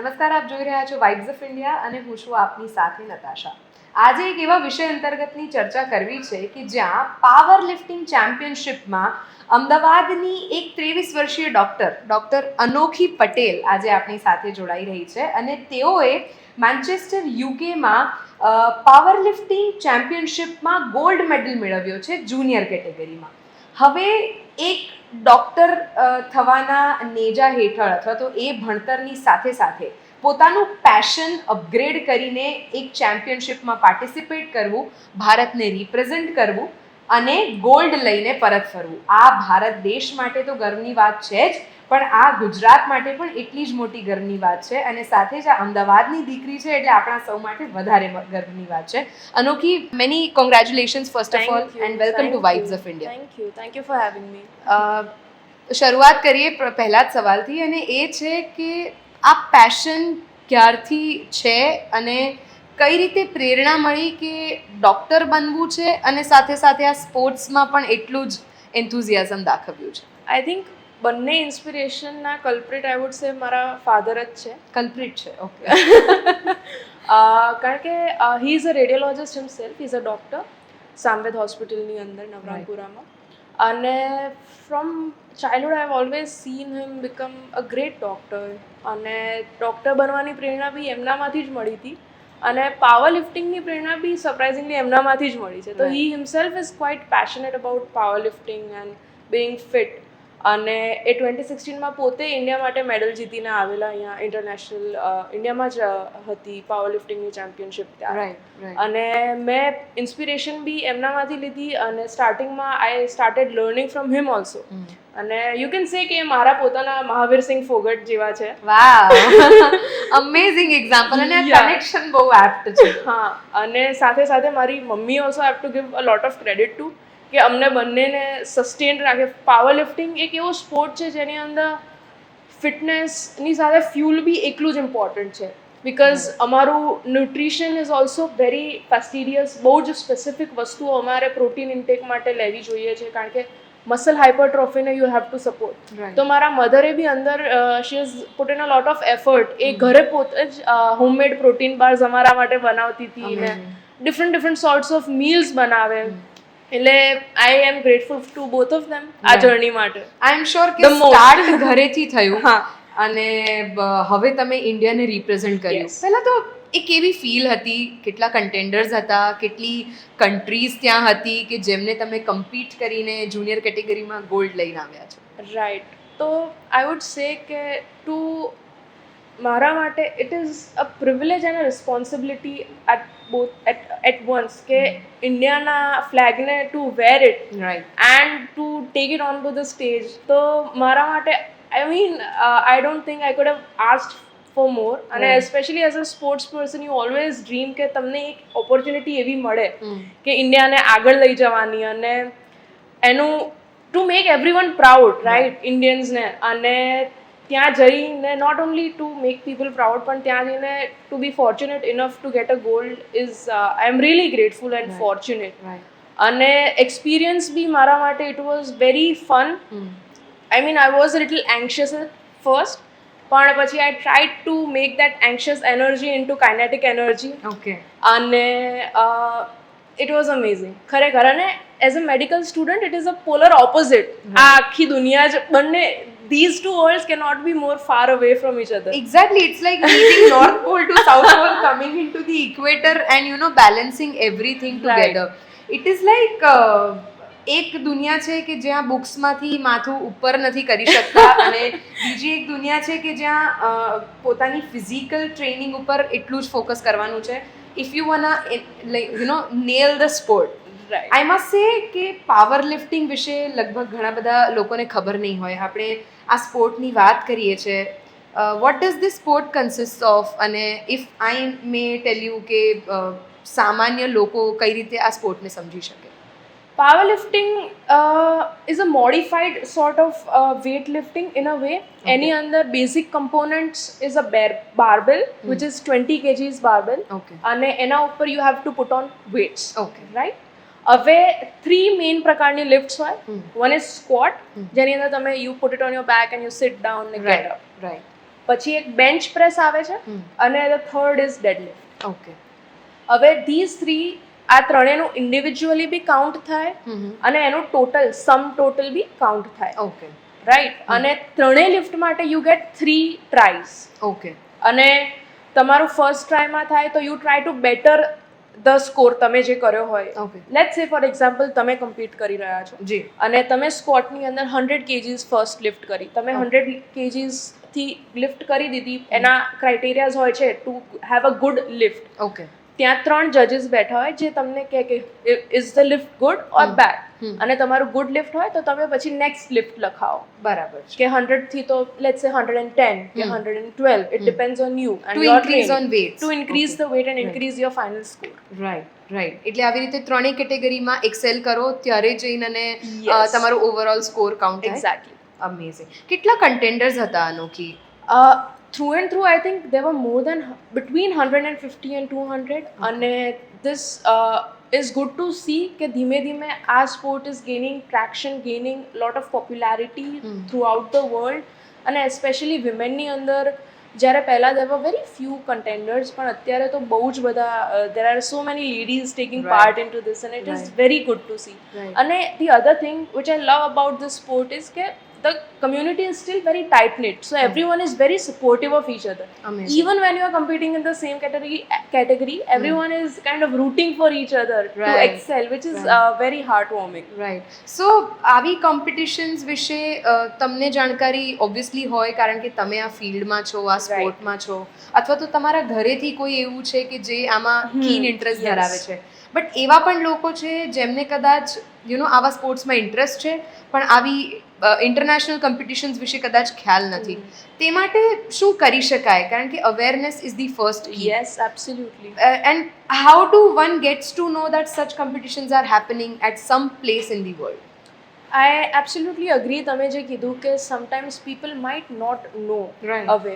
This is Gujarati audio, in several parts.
નમસ્કાર, આપ જોઈ રહ્યા છો વાઇબ્સ ઓફ ઇન્ડિયા અને હું છું આપની સાથે નતાશા. આજે એક એવા વિષય અંતર્ગતની ચર્ચા કરવી છે કે જ્યાં પાવર લિફ્ટિંગ ચેમ્પિયનશિપમાં અમદાવાદની એક 23 વર્ષીય ડૉક્ટર અનોખી પટેલ આજે આપણી સાથે જોડાઈ રહી છે અને તેઓએ મેન્ચેસ્ટર યુકેમાં પાવર લિફ્ટિંગ ચેમ્પિયનશિપમાં ગોલ્ડ મેડલ મેળવ્યો છે જુનિયર કેટેગરીમાં. હવે એક ડૉક્ટર થવાના નેજા હેઠળ અથવા તો એ ભણતરની સાથે સાથે પોતાનું પેશન અપગ્રેડ કરીને એક ચેમ્પિયનશિપમાં પાર્ટિસિપેટ કરવું, ભારતને રિપ્રેઝેન્ટ કરવું અને ગોલ્ડ લઈને પરત ફરવું, આ ભારત દેશ માટે તો ગર્વની વાત છે જ, પણ આ ગુજરાત માટે પણ એટલી જ મોટી ગર્વની વાત છે અને સાથે જ આ અમદાવાદની દીકરી છે એટલે આપણા સૌ માટે વધારે ગર્વની વાત છે. અનોખી, many congratulations first of all and welcome to vibes of India. Thank you for having મી. શરૂઆત કરીએ પહેલા જ સવાલથી, અને એ છે કે આ પેશન ક્યારથી છે અને કઈ રીતે પ્રેરણા મળી કે ડૉક્ટર બનવું છે અને સાથે સાથે આ સ્પોર્ટ્સમાં પણ એટલું જ એન્થુઝિયાઝમ દાખવ્યું છે? આઈ થિંક બંને ઇન્સ્પિરેશનના કલ્પ્રિટ આઈ વુડ સે મારા ફાધર જ છે. કલ્પ્રિટ છે, ઓકે. કારણ કે હી is a radiologist himself, he is a doctor Samaveda હોસ્પિટલની અંદર નવરંગપુરામાં. અને from childhood I have always scene him become a great doctor, અને ડૉક્ટર બનવાની પ્રેરણા બી એમનામાંથી જ મળી હતી અને પાવર લિફ્ટિંગની પ્રેરણા બી સરપ્રાઇઝિંગલી એમનામાંથી જ મળી છે. તો he himself is quite passionate about power lifting and being fit. અને એ 2016માં પોતે ઇન્ડિયા માટે મેડલ જીતીને આવેલા, અહીંયા ઇન્ટરનેશનલ ઇન્ડિયામાં જ હતી પાવર લિફ્ટિંગની ચેમ્પિયનશિપ ત્યાં. અને મેં ઇન્સ્પિરેશન બી એમનામાંથી લીધી અને સ્ટાર્ટિંગમાં I started learning from him also. અને યુ કેન સે કે મારા પોતાના મહાવીરસિંહ ફોગટ જેવા છે. વાવ, અમેઝિંગ એક્ઝામ્પલ, અને આ કનેક્શન બહુ એપ્ટ છે. હા, અને સાથે સાથે મારી mummy also have to give a lot of credit two, કે અમને બંનેને સસ્ટેન રાખે. પાવર લિફ્ટિંગ એક એવો સ્પોર્ટ છે જેની અંદર ફિટનેસની સાથે ફ્યુલ બી એટલું જ ઇમ્પોર્ટન્ટ છે. બિકોઝ અમારું ન્યુટ્રિશન ઇઝ ઓલ્સો વેરી ફેસ્ટિડિયસ. બહુ જ સ્પેસિફિક વસ્તુઓ અમારે પ્રોટીન ઇન્ટેક માટે લેવી જોઈએ છે, કારણ કે મસલ હાઇપરટ્રોફીને યુ હેવ ટુ સપોર્ટ. તો મારા મધરે બી અંદર she is put in a lot of effort. એ ઘરે પોતે જ હોમમેડ પ્રોટીન બાર્સ અમારા માટે બનાવતી હતી ને ડિફરન્ટ સોર્ટ્સ ઓફ મીલ્સ બનાવે. એટલે I am grateful to both of them આ જર્ની માટે. આઈ એમ શ્યોર કે સ્ટાર્ટ ઘરેથી થયું અને હવે તમે ઇન્ડિયાને રિપ્રેઝેન્ટ કર્યું. પહેલાં તો એ કેવી ફીલ હતી? કેટલા કન્ટેન્ડર્સ હતા? કેટલી કન્ટ્રીઝ ત્યાં હતી કે જેમને તમે કમ્પીટ કરીને જુનિયર કેટેગરીમાં ગોલ્ડ લઈને આવ્યા છો? રાઈટ. તો આઈ વુડ સે કે ટુ મારા માટે it is a privilege and a responsibility at once કે ઇન્ડિયાના ફ્લેગને to wear it and to take it on to the stage. તો મારા માટે I mean I don't think I could have asked for more. અને especially as a sports person you always dream કે તમને એક ઓપોર્ચ્યુનિટી એવી મળે કે ઇન્ડિયાને આગળ લઈ જવાની અને એનું to make everyone proud, right, ઇન્ડિયન્સને. અને ત્યાં જઈને not only to make people proud, પણ ત્યાં જઈને to be fortunate enough to get a gold is I am really grateful and fortunate. અને એક્સપિરિયન્સ બી મારા માટે it was very fun. I mean I was little anxious at first, પણ પછી I tried to make that anxious energy into kinetic energy. અને ઇટ વોઝ અમેઝિંગ ખરેખર. અને as a medical student it is a polar opposite. આ આખી દુનિયા જ બંને, these two worlds cannot be more far away from each other. Exactly, it's like meeting North Pole to South Pole, coming into the equator and balancing everything together. It is like એક દુનિયા છે કે જ્યાં બુક્સમાંથી માથું ઉપર નથી કરી શકતા અને બીજી એક દુનિયા છે કે જ્યાં પોતાની ફિઝિકલ ટ્રેનિંગ ઉપર એટલું જ ફોકસ કરવાનું છે if you wanna nail the sport. I must say કે પાવર લિફ્ટિંગ વિશે લગભગ ઘણા બધા લોકોને ખબર નહીં હોય. આપણે આ સ્પોર્ટની વાત કરીએ છીએ. What does this sport consist of? અને if I may tell you કે સામાન્ય લોકો કઈ રીતે આ સ્પોર્ટને સમજી શકે? Powerlifting is a modified sort of weightlifting in a way. Any other basic components is a barbell, which is 20 kgs barbell. And ena upper you have to put on weights. Right? હવે 3 મેઇન પ્રકારની લિફ્ટ્સ હોય. વન ઇઝ સ્ક્વોટ, જેની અંદર તમે you put it on your back and you sit down and get up. પછી એક બેન્ચ પ્રેસ આવે છે, અને ધ થર્ડ ઇઝ ડેડલિફ્ટ. ઓકે. હવે ધીઝ થ્રી, આ ત્રણેયનું ઇન્ડિવિજ્યુઅલી બી કાઉન્ટ થાય અને એનું ટોટલ બી કાઉન્ટ થાય. ઓકે. રાઈટ. અને ત્રણેય લિફ્ટ માટે યુ ગેટ 3 ટ્રાયસ. ઓકે. અને તમારું ફર્સ્ટ ટ્રાયમાં થાય તો you try to better the score તમે જે કર્યો હોય. Okay. Let's say for example તમે કમ્પીટ કરી રહ્યા છો જી. અને તમે સ્ક્વોટની અંદર 100 kgs ફર્સ્ટ લિફ્ટ કરી, તમે 100 kgs થી લિફ્ટ કરી દીધી. એના ક્રાઇટેરિયાઝ હોય છે to have a good lift. Okay. ત્યાં 3 જજીસ બેઠા હોય જે તમને કહે કે is the lift good or bad, અને તમારું ગુડ લિફ્ટ હોય તો તમે પછી નેક્સ્ટ લિફ્ટ લખાવો. બરાબર છે. કે 100 થી તો લેટ્સ સે 110 કે 112, it depends on you and To your increase on weights. To increase the weight and increase your final score. Right. એટલે આવી રીતે ત્રણેય કેટેગરીમાં એક્સેલ કરો ત્યારે જઈને અને Yes. તમારું ઓવરઓલ સ્કોર કાઉન્ટ થાય. એક્ઝેક્ટલી. અમેઝિંગ. કેટલા કન્ટેન્ડર્સ હતા અનોખી? Through and through, I think there were more than between 150 and 200. અને this is good to see કે ધીમે ધીમે આ sport is gaining traction, gaining lot of popularity throughout the world. અને especially womenની અંદર જ્યારે પહેલાં there were very few contenders, પણ અત્યારે તો બહુ જ બધા there are so many ladies taking Right. part into this, and it is very good to see. Right. અને the other thing which I love about this sport is કે the community is still very tight knit, so everyone is very supportive of each other. Amazing. Even when you are competing in the same category, everyone is kind of rooting for each other to Right. excel, which is Right. very heartwarming. Right. So આવી કોમ્પિટિશન્સ વિશે તમને જાણકારી ઓબ્વિયસલી હોય કારણ કે તમે આ ફિલ્ડમાં છો, આ સ્પોર્ટમાં છો, અથવા તો તમારા ઘરેથી કોઈ એવું છે કે જે આમાં કીન ઇન્ટરેસ્ટ yes. ધરાવે છે. બટ એવા પણ લોકો છે જેમને કદાચ આવા સ્પોર્ટ્સમાં ઇન્ટરેસ્ટ છે પણ આવી ઇન્ટરનેશનલ કોમ્પિટિશન્સ વિશે કદાચ ખ્યાલ નથી. તે માટે શું કરી શકાય? કારણ કે awareness is the first key. Yes, absolutely. And how do one gets to know that such competitions are happening at some place in the world? I absolutely agree. તમે જે કીધું કે sometimes people might not know Right. હવે,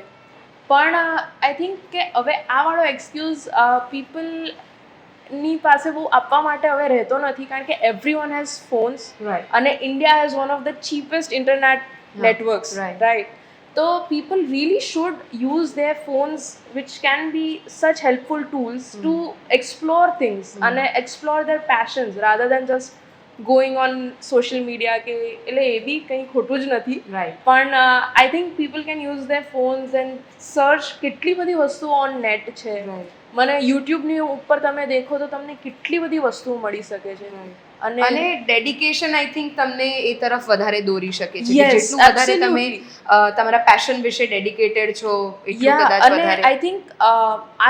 પણ આઈ થિંક કે હવે આ વાળો એક્સક્યુઝ પીપલની પાસે બહુ આપવા માટે હવે રહેતો નથી, કારણ કે એવરીવન હેઝ ફોન્સ, Right. અને India has one of the cheapest internet networks. right. Right. તો people really should use their phones, which can be such helpful tools to explore things and explore their passions rather than just going on social media. કે એટલે એ બી કંઈ ખોટું જ નથી, Right. પણ I think people can use their phones and search. કેટલી બધી વસ્તુઓ ઓન નેટ છે. Right. મને યુટ્યુબની ઉપર તમે દેખો તો તમને કેટલી બધી વસ્તુઓ મળી શકે છે. અને અને ડેડિકેશન આઈ થિંક તમને એ તરફ વધારે દોરી શકે છે કે Yes, જેટલું વધારે તમે absolutely. તમારા પેશન વિશે ડેડિકેટેડ છો એટલું yeah, કદાચ અને વધારે. I think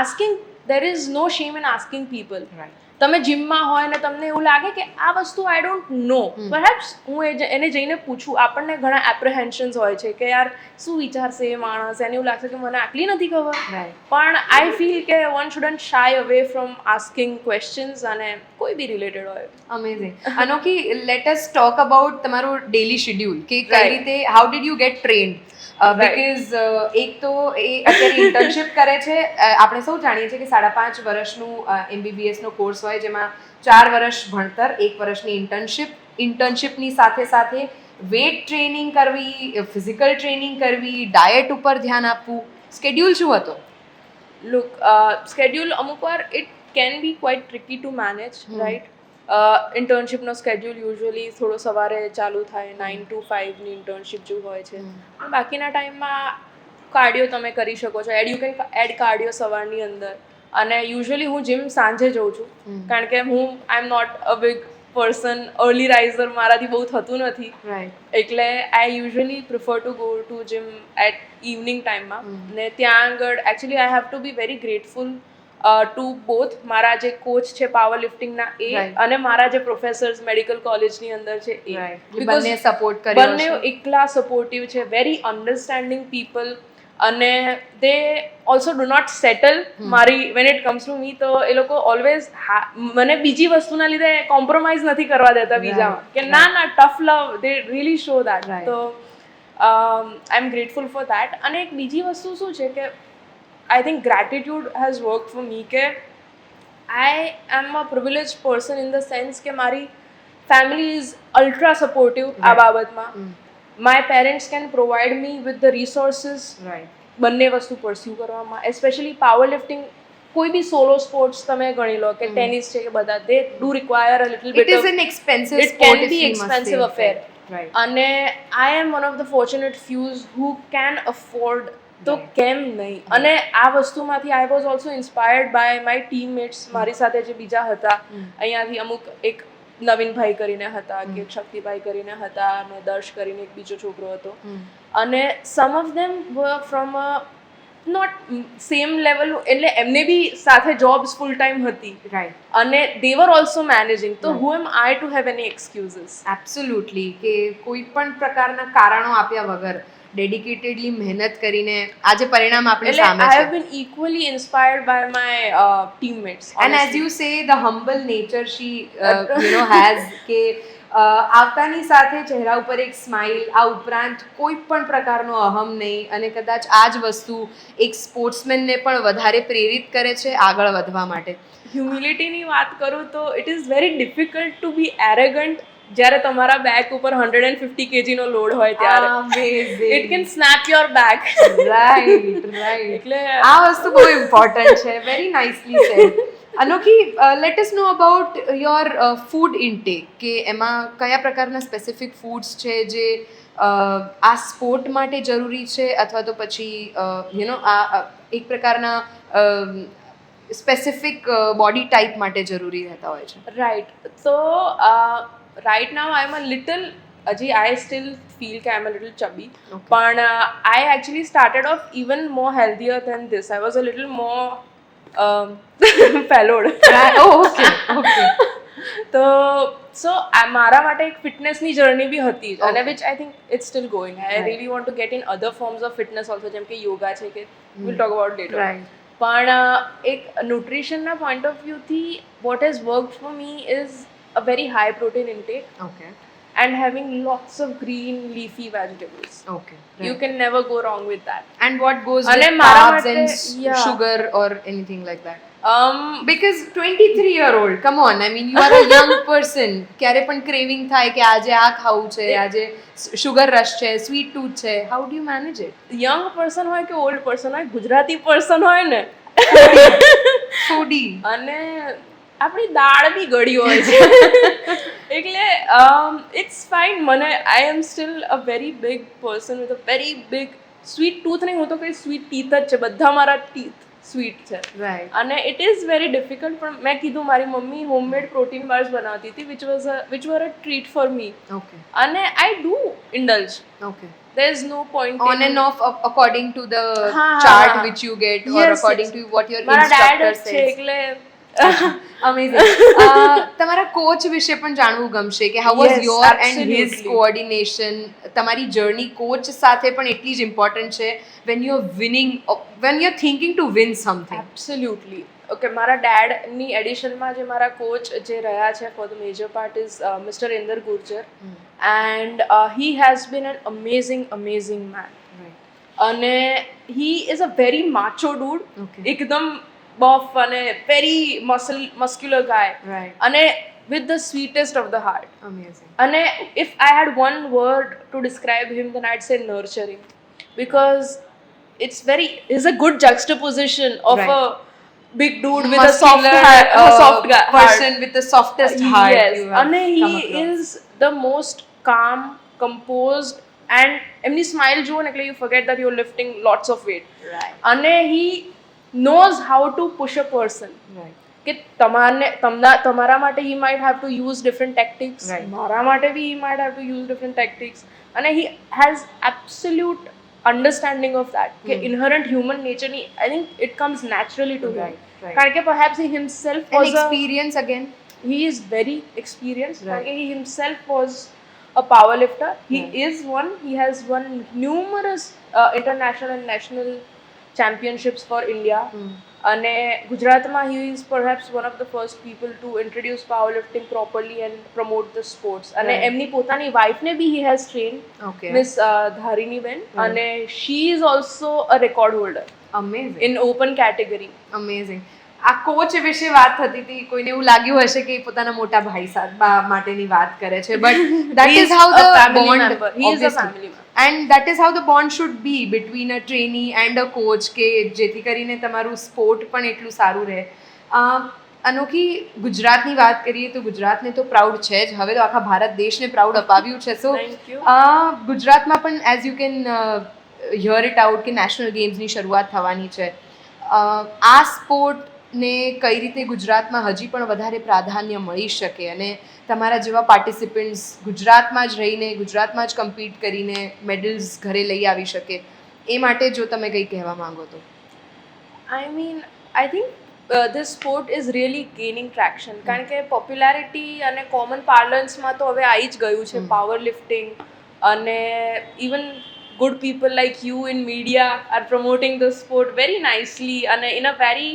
asking, there is no shame in asking people. Right. તમે જીમમાં હોય ને તમને એવું લાગે કે આ વસ્તુ આઈ ડોન્ટ નો, પરહેપ્સ હું એને જઈને પૂછું. આપણને ઘણા એપ્રિહેન્શન્સ હોય છે કે યાર શું વિચારશે એ માણસ, એને એવું લાગશે કે મને આટલી નથી ખબર. Right. પણ આઈ ફીલ કે one shouldn't shy away from asking questions, અને કોઈ બી રિલેટેડ હોય. Amazing. Anokhi, let us talk about તમારું ડેલી શેડ્યુલ કે કઈ Right. રીતે, how did you get trained? Because એક તો એ અત્યારે ઇન્ટર્નશિપ કરે છે. આપણે સૌ જાણીએ છીએ કે 5.5 વર્ષનું MBBS નો કોર્સ હોય જેમાં 4 વર્ષ ભણતર, 1 વર્ષની ઇન્ટર્નશિપની સાથે સાથે વેટ ટ્રેનિંગ કરવી, ફિઝિકલ ટ્રેનિંગ કરવી, ડાયટ ઉપર ધ્યાન આપવું. સ્કેડ્યુલ શું હતો? લુક, સ્કેડ્યુલ અમુક વાર it can be quite tricky to manage, right. ઇન્ટર્નશિપનો સ્કેડ્યુલ યુઝ્યુઅલી થોડો સવારે ચાલુ થાય, 9 to 5ની ઇન્ટર્નશિપ જે હોય છે. પણ બાકીના ટાઈમમાં કાર્ડિયો તમે કરી શકો છો. યુ કેન એડ કાર્ડિયો સવારની અંદર. અને યુઝ્યુઅલી હું જીમ સાંજે જઉં છું, કારણ કે હું I am not a big person, early riser મારાથી બહુ થતું નથી. રાઈટ. એટલે I usually prefer to go to gym at evening ટાઈમમાં. ને ત્યાં આગળ actually I have to be very grateful to both. મારા જે કોચ છે પાવર લિફ્ટિંગના એ, Right. અને મારા જે પ્રોફેસર્સ મેડિકલ કોલેજની અંદર છે એ. બંને સપોર્ટ કર્યો બંને છે. એકલા સપોર્ટિવ છે, વેરી અન્ડરસ્ટેન્ડિંગ પીપલ, અને they also do not settle. મારી when it comes to me, તો એ લોકો ઓલવેઝ મને બીજી વસ્તુના લીધે કોમ્પ્રોમાઇઝ નથી કરવા દેતા બીજામાં, કે ના ના tough love, they really show that. Right. તો I am grateful for that. અને એક બીજી વસ્તુ શું છે કે I think gratitude has worked for me, કે I am a privileged person in the sense કે મારી family is ultra supportive આ બાબતમાં. My parents can provide me with the resources Right. બંને વસ્તુ પરસ્યુ કરવામાં, એસ્પેશિયલી પાવર લિફ્ટિંગ, કોઈ બી સોલો સ્પોર્ટ્સ તમે ગણી લો કે ટેનિસ છે કે બધા, they do require a little It bit is of, an expensive it sport, can if be we must expensive say. affair. Right. અને I am one of the fortunate few who can afford, તો Right. કેમ નહીં. અને આ વસ્તુમાંથી I was also inspired by my teammates, મારી સાથે જે બીજા હતા અહીંયાથી, અમુક એક નવીનભાઈ કરીને હતા, કે શક્તિભાઈ કરીને હતા, અને દર્શ કરીને એક બીજો છોકરો હતો, અને some of them were from a not same level, એટલે એમને બી સાથે જોબ્સ ફૂલ ટાઈમ હતી, Right. અને દે વર ઓલ્સો મેનેજિંગ. તો who am I to have any excuses? Absolutely, કે કોઈ પણ પ્રકારના કારણો આપ્યા વગર ડેડિકેટેડલી મહેનત કરીને આજે પરિણામ આપણી એટલે સામે આઈ હેવ છે. Been equally inspired by my teammates. And as you say, the humble nature she has, કે આવતાની સાથે ચહેરા ઉપર એક સ્માઇલ, આ ઉપરાંત કોઈ પણ પ્રકારનો અહમ નહીં, અને કદાચ આ જ વસ્તુ એક સ્પોર્ટ્સમેનને પણ વધારે પ્રેરિત કરે છે આગળ વધવા માટે. હ્યુમિલિટીની વાત કરું તો it is very difficult to be arrogant જ્યારે તમારા બેક ઉપર 150 kg નો લોડ હોય ત્યારે. Amazing. It can snap your back. Right right. એટલે આ વસ્તુ બહુ ઇમ્પોર્ટન્ટ છે. Very nicely said. Anokhi, let us know about your food intake, કે એમાં કયા પ્રકારના સ્પેસિફિક ફૂડ્સ છે જે આ સ્પોર્ટ માટે જરૂરી છે, અથવા તો પછી આ એક પ્રકારના સ્પેસિફિક બોડી ટાઈપ માટે જરૂરી રહેતા હોય છે. રાઈટ. તો right now I M a little, હજી આઈ સ્ટીલ ફીલ કે આઈ એમ અ લિટલ ચબી, પણ I actually started off even more healthier than this. I was a little more payload. Okay okay. તો સો મારા માટે એક ફિટનેસની જર્ની બી હતી, અને which I think it's still going. I really want to get in other forms of fitness also, જેમ કે યોગા છે, કે વિલ ટોક અબાઉટ લેટર. પણ એક ન્યુટ્રિશનના પોઈન્ટ ઓફ વ્યૂથી what has worked for me is a very high protein intake, okay and having lots of green leafy vegetables. Okay. You can never go wrong with that. And what goes અને with મારા carbs and માટે, yeah. sugar or anything like that? Because 23-year-old, come on, I mean you are a young person. ક્યારે પણ ક્રેવિંગ થાય કે આજે આ ખાવું છે, આજે શુગર રશ છે, સ્વીટ ટૂથ છે, how do you manage it? Young person હોય કે ઓલ્ડ પર્સન હોય, ગુજરાતી પર્સન હોય ને, Foodie. અને આપણી દાળ બી ગળી હોય છે, એટલે ઇટ્સ ફાઇન. મને I am still a very big person with a very big sweet tooth. નહીં, હું તો કંઈ સ્વીટ ટીથ જ છે, બધા મારા ટીથ સ્વીટ છે. Right. અને ઇટ ઇઝ વેરી ડિફિકલ્ટ. પણ મેં કીધું, મારી મમ્મી હોમમેડ પ્રોટીન બાર્સ બનાવતી હતી, which were a treat for me, Okay. અને I do indulge. Okay. There is no point On and off according to the હા, chart હા. which you get, or Yes, according yes. to what your મારા ડેડ instructor જ છે, says. એટલે Amazing. તમારા કોચ વિશે પણ જાણવું ગમશે કે how was Yes, your and his absolutely. coordination. તમારી જર્ની કોચ સાથે પણ એટલી જ ઇમ્પોર્ટન્ટ છે when you're winning, when you're thinking to win something. Absolutely. Okay, મારા ડેડની એડિશનમાં જે મારા કોચ જે રહ્યા છે for the major part is mister Inder Gurjar, and he has been an amazing man. અને he is a very macho dude, Okay. એકદમ બફ અને વેરી મસ્ક્યુલર ગાય, Right. અને with the sweetest of the heart. Amazing. And if I had one word to describe him, then I'd say nurturing, because it's a good juxtaposition of Right. a big dude with a soft Muscular, heart, soft heart. person with the softest heart. Yes, you have and come he across. is the most calm, composed, and એમની સ્માઇલ જુઓ ને એટલે you forget that you're lifting lots of weight. Right. અને he knows how to push a person. Right. કે તમારા માટે he might have to use different tactics, Right. મારા માટે બી he might have to use different tactics, અને he has absolute understanding of that, કે inherent human nature ની, I think it comes naturally to him. Right, right. કારણ કે perhaps he himself And was experience again. he is very experienced, Right. કારણ કે he himself was a power lifter. He Right. is one. He has won numerous international and national championships for India. અને ગુજરાતમાં he is perhaps one of the first people to introduce powerlifting properly and promote the sports. અને Right. એમની પોતાની વાઇફને બી he has trained, Okay. Miss ધારિણી બેન, અને she is also a record holder Amazing. in open category. Amazing. આ કોચ વિશે વાત થતી હતી, કોઈને એવું લાગ્યું હશે કે એ પોતાના મોટા ભાઈ માટેની વાત કરે છે, but that is how the bond, he is a family member, and that is how the bond should be between a trainee and a coach, કે જેથી કરીને તમારું સ્પોર્ટ પણ એટલું સારું રહે. અનોખી ગુજરાતની વાત કરીએ તો ગુજરાતને તો પ્રાઉડ છે જ, હવે તો આખા ભારત દેશને પ્રાઉડ અપાવ્યું છે. સો Thank you. ગુજરાતમાં પણ as you can here it out કે નેશનલ ગેમ્સની શરૂઆત થવાની છે. આ સ્પોર્ટને કઈ રીતે ગુજરાતમાં હજી પણ વધારે પ્રાધાન્ય મળી શકે અને તમારા જેવા પાર્ટિસિપન્ટ્સ ગુજરાતમાં જ રહીને ગુજરાતમાં જ કમ્પીટ કરીને મેડલ્સ ઘરે લઈ આવી શકે, એ માટે જો તમે કંઈ કહેવા માંગો તો. I mean, I think this sport is really gaining traction, કારણ કે પોપ્યુલારિટી અને કોમન પાર્લન્સમાં તો હવે આવી જ ગયું છે પાવર લિફ્ટિંગ, અને even good people like you in media are promoting the sport very nicely and in a very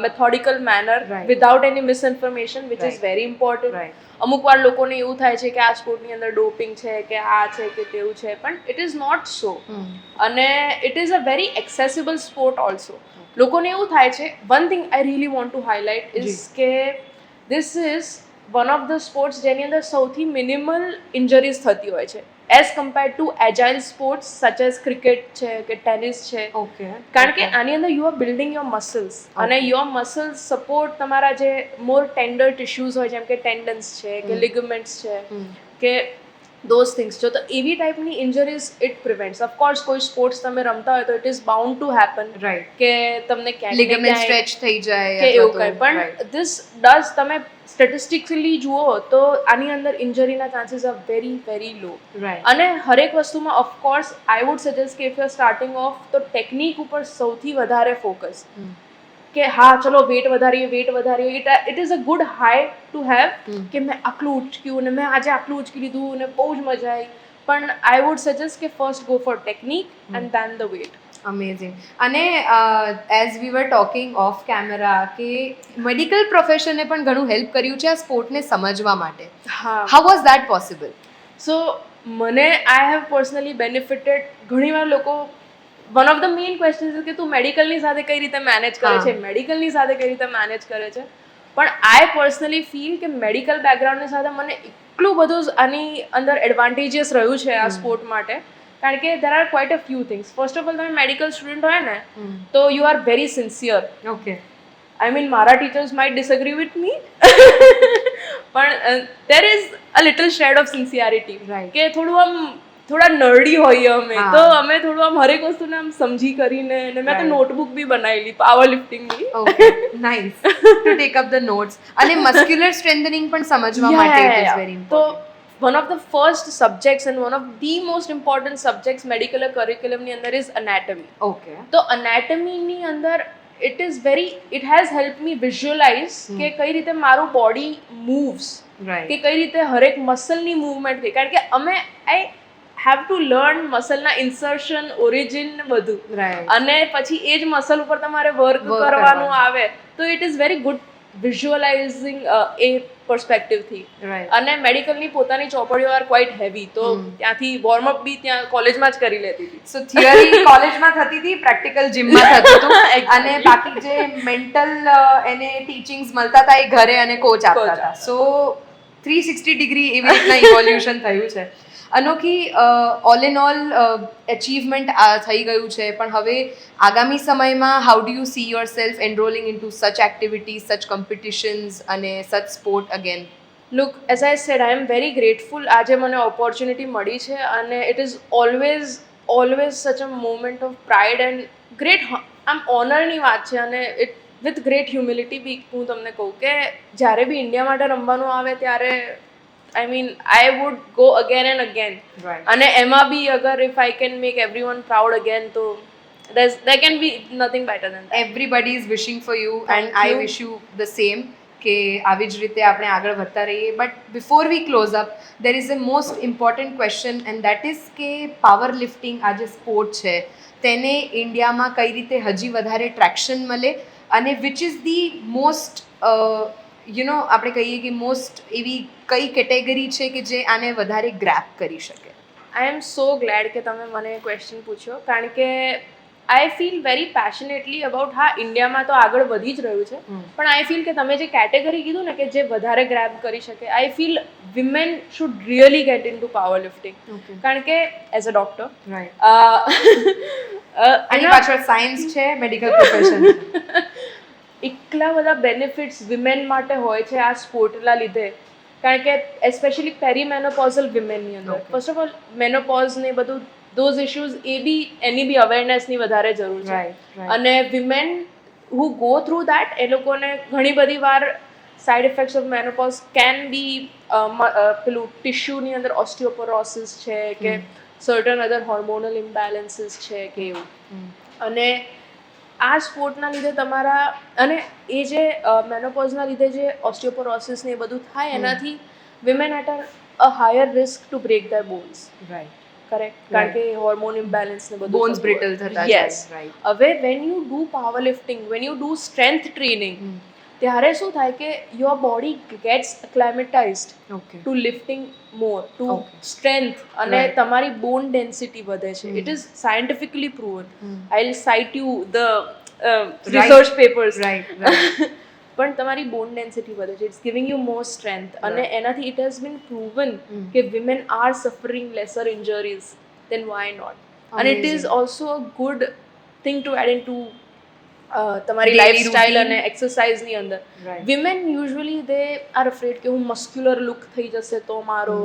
methodical manner, Right. without any misinformation, which is Right. very important. Right. અમુક વાર લોકોને એવું થાય છે કે આ સ્પોર્ટની અંદર ડોપિંગ છે કે આ છે કે તેવું છે, પણ ઇટ ઇઝ નોટ સો. અને it is a very accessible sport also. લોકોને એવું થાય છે, one thing I really want to highlight is કે this is one of the sports જેની અંદર સૌથી મિનિમલ ઇન્જરીઝ થતી હોય છે as compared to agile sports such as cricket છે કે ટેનિસ છે. ઓકે. કારણ કે આની અંદર you are building your muscles, અને યોર મસલ્સ સપોર્ટ તમારા જે મોર ટેન્ડર ટિશ્યુઝ હોય જેમ કે ટેન્ડન્સ છે કે લિગમેન્ટ્સ છે કે those things. જો તો એવી ટાઈપની ઇન્જરીઝ ઇટ પ્રિવેન્ટ્સ. ઓફકોર્સ કોઈ સ્પોર્ટ્સ તમે રમતા હોય તો it is bound to happen, right, કે તમને ક્યાંક ને લિગામેન્ટ ક્યાંય સ્ટ્રેચ થઈ જાય કે એવું અથવા કંઈ, તો- પણ right. ધીસ ડઝ તમે સ્ટેટિસ્ટિકલી જુઓ તો આની અંદર ઇન્જરીના chances are very very low. Right. અને હરેક વસ્તુમાં ઓફકોર્સ આઈ વુડ સજેસ્ટ કે if you are starting off તો ટેકનિક ઉપર સૌથી વધારે ફોકસ, કે હા ચલો વેટ વધારીએ, it is a good high to have, કે મેં આટલું ઉચક્યું ને મેં આજે આટલું ઉચકી લીધું ને બહુ જ મજા આવી, પણ આઈ વુડ સજેસ્ટ કે first go for technique and then the weight. Amazing. અને as we were talking of camera કે મેડિકલ પ્રોફેશને પણ ઘણું હેલ્પ કર્યું છે આ સ્પોર્ટને સમજવા માટે. હા, હાઉ વોઝ દેટ પોસિબલ? સો મને આઈ હેવ પર્સનલી બેનિફિટેડ. ઘણીવાર લોકો one of the main question છે કે તું મેડિકલની સાથે કઈ રીતે મેનેજ કરે છે, મેડિકલની સાથે કઈ રીતે મેનેજ કરે છે, પણ આઈ પર્સનલી ફીલ કે મેડિકલ બેકગ્રાઉન્ડની સાથે મને એટલું બધું આની અંદર એડવાન્ટેજીસ રહ્યું છે આ સ્પોર્ટ માટે, કારણ કે there are quite a few things. First of all, તમે મેડિકલ સ્ટુડન્ટ હોય ને તો you are very sincere. Okay. I mean મારા teachers might disagree with me, પણ there is a little shade of sincerity, Right. કે થોડા નર્ડી હોઈએ અમે, હા. તો અમે થોડું આમ હરેક વસ્તુને આમ સમજી કરીને, અને મેં તો Right. નોટબુક બી બનાવેલી પાવર લિફ્ટિંગની. Okay, nice to take up the notes. અને મસ્ક્યુલર સ્ટ્રેન્થનિંગ પણ સમજવા માટે ઇટ ઇઝ વેરી તો important. One of the first subjects and one of the most important subjects medical કરિક્યુલમની અંદર ઇઝ અનેટમી. ઓકે. તો અનેટમીની અંદર it has help me visualize કે કઈ રીતે મારું બોડી મૂવ્સ, કે રાઈટ. કઈ રીતે હરેક મસલની મૂવમેન્ટ થઈ, કારણ કે અમે આઈ હેવ ટુ લર્ન મસલના ઇન્સર્શન, ઓરિજિન બધું, રાઈટ. અને પછી એ જ મસલ ઉપર તમારે વર્ક Work કરવાનું કરવાનું. આવે, તો it is very good visualizing એ પર્સપેક્ટિવથી. રાઈટ. અને મેડિકલની પોતાની ચોપડીઓ આર ક્વાઇટ હેવી, તો ત્યાંથી વોર્મઅપ બી ત્યાં કોલેજમાં જ કરી લેતી હતી. સો થિયરી કોલેજમાં થતી હતી, પ્રેક્ટિકલ જીમમાં થતું હતું, અને બાકી જે મેન્ટલ એને ટીચિંગ્સ મળતા હતા એ ઘરે અને કોચ આપતા હતા. સો 360 ડિગ્રી એવી રીતના ઇવોલ્યુશન થયું છે. અનોખી ઓલ ઇન ઓલ અચીવમેન્ટ થઈ ગયું છે, પણ હવે આગામી સમયમાં how do you see yourself enrolling into such activities, such competitions અને such sport again? Look, as I said, I am very grateful આજે મને ઓપોર્ચ્યુનિટી મળી છે, અને it is always such a moment of pride and great આમ ઓનરની વાત છે. અને ઇટ વિથ ગ્રેટ હ્યુમિલિટી બી હું તમને કહું કે જ્યારે બી ઇન્ડિયા માટે રમવાનું આવે ત્યારે I mean I would go again and again. Right. અને એમાં બી અગર if I can make everyone proud again, તો there can be nothing better than that. Everybody is wishing for you Thank and I you. Wish you the same, કે આવી જ રીતે આપણે આગળ વધતા રહીએ. But before we close up, there is a most important question, and that is કે પાવર લિફ્ટિંગ આ જે સ્પોર્ટ છે તેને ઇન્ડિયામાં કઈ રીતે હજી વધારે ટ્રેક્શન મળે, અને વિચ ઇઝ ધી મોસ્ટ આપણે કહીએ કે મોસ્ટ એવી કઈ કેટેગરી છે કે જે આને વધારે ગ્રેપ કરી શકે? આઈ એમ સો ગ્લેડ કે તમે મને ક્વેશ્ચન પૂછ્યો, કારણ કે આઈ ફીલ વેરી પેશનેટલી અબાઉટ હા ઇન્ડિયામાં તો આગળ વધી જ રહ્યું છે પણ આઈ ફીલ કે તમે જે કેટેગરી કીધું ને કે જે વધારે ગ્રેબ કરી શકે I feel women should really get into power lifting કારણ કે એઝ અ ડોક્ટર આની પાછળ સાયન્સ છે, મેડિકલ પ્રોફેશન છે. એટલા બધા બેનિફિટ્સ વિમેન માટે હોય છે આ સ્પોર્ટના લીધે કારણ કે એસ્પેશિયલી પેરીમેનોપોઝલ વિમેનની અંદર ફર્સ્ટ ઓફ ઓલ મેનોપોઝ ને બધું those issues એની બી અવેરનેસની વધારે જરૂર છે અને women who go through that એ લોકોને ઘણી બધી વાર side effects of menopause can be પેલું ટિશ્યુની અંદર ઓસ્ટિયોપોરોસિસ છે કે સર્ટન અધર હોર્મોનલ ઇમ્બેલેન્સીસ છે કે એવું અને આ સ્પોર્ટના લીધે તમારા અને એ જે મેનોપોઝના લીધે જે ઓસ્ટિયોપોરોસિસ ને એ બધું થાય એનાથી women at a higher risk to break their bones correct કારણ કે હોર્મોન ઇમ્બેલેન્સ ને બધું બોન્સ બ્રિટલ થતા યસ હવે when you do power lifting when you do strength training ત્યારે શું થાય કે your body gets acclimatized to lifting more to strength અને તમારી બોન ડેન્સિટી વધે છે it is scientifically proven I will cite you the research papers પણ તમારી બોન ડેન્સિટી વધે છે it's giving you more strength અને એનાથી ઇટ હેઝ બીન પ્રૂવન કે women are suffering lesser injuries than why not અને it is also a good thing to add into તમારી લાઈફસ્ટાઈલ અને એક્સરસાઇઝની અંદર women usually they are afraid કે હું મસ્ક્યુલર લુક થઈ જશે તો મારો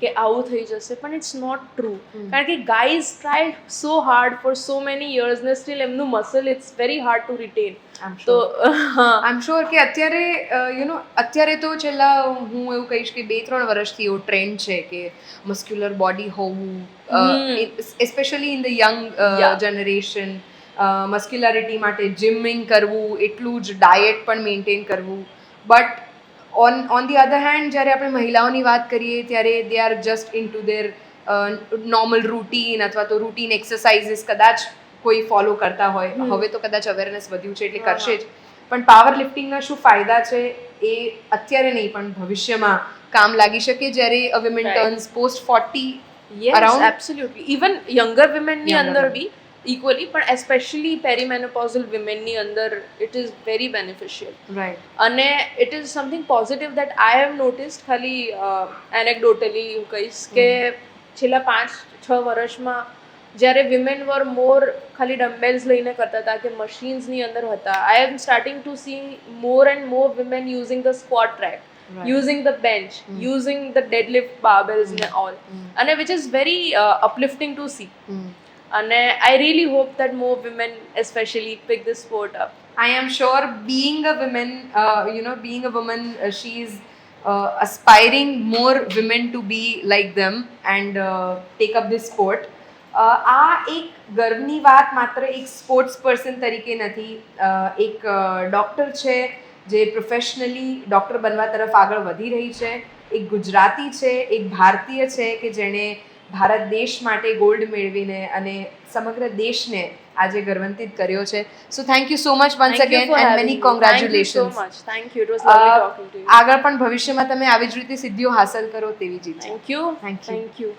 કે આવું થઈ જશે પણ ઇટ્સ નોટ ટ્રુ કારણ કે guys try so hard for so many years ને સ્ટીલ એમનું muscle it's very hard to retain તો આઈ એમ શ્યોર કે અત્યારે અત્યારે તો છેલ્લા હું એવું કહીશ કે 2-3 વર્ષથી એવો ટ્રેન્ડ છે કે મસ્ક્યુલર બોડી હોવું especially in the young generation muscularity માટે જિમિંગ કરવું એટલું જ ડાયટ પણ મેન્ટેન કરવું but on the other hand જ્યારે આપણે મહિલાઓની વાત કરીએ ત્યારે they are just into their normal routine અથવા તો રૂટીન એક્સરસાઇઝીસ કદાચ કોઈ ફોલો કરતા હોય હવે તો કદાચ અવેરનેસ વધ્યું છે એટલે કરશે જ પણ પાવર લિફ્ટિંગના શું ફાયદા છે એ અત્યારે નહીં પણ ભવિષ્યમાં કામ લાગી શકે જ્યારે a women turns post 40 around absolutely even younger વિમેનની અંદર બી equally પણ especially perimenopausal women ની અંદર it is very beneficial અને it is something positive that I have noticed ખાલી anecdotally હું કહીશ કે છેલ્લા 5-6 વર્ષમાં જ્યારે વિમેન વર મોર ખાલી ડમ્બેલ્સ લઈને કરતા હતા કે મશીન્સની અંદર હતા I am starting to see more and more women using the squat track using the bench using the deadlift barbells and all and which is very uplifting to see and I really hope that more women especially pick this sport up. I am sure being a woman she is aspiring more women to be like them and take up this sport. આ એક ગર્વની વાત માત્ર એક સ્પોર્ટ્સ પર્સન તરીકે નથી એક ડૉક્ટર છે જે પ્રોફેશનલી ડૉક્ટર બનવા તરફ આગળ વધી રહી છે એક ગુજરાતી છે એક ભારતીય છે કે જેણે ભારત દેશ માટે ગોલ્ડ મેળવીને અને સમગ્ર દેશને આજે ગર્વંતિત કર્યો છે so thank you so much once again and many congratulations thank you it was lovely talking to you આગળ પણ ભવિષ્યમાં તમે આવી જ રીતે સિદ્ધિઓ હાંસલ કરો તેવી જ ઈચ્છા થેન્ક યુ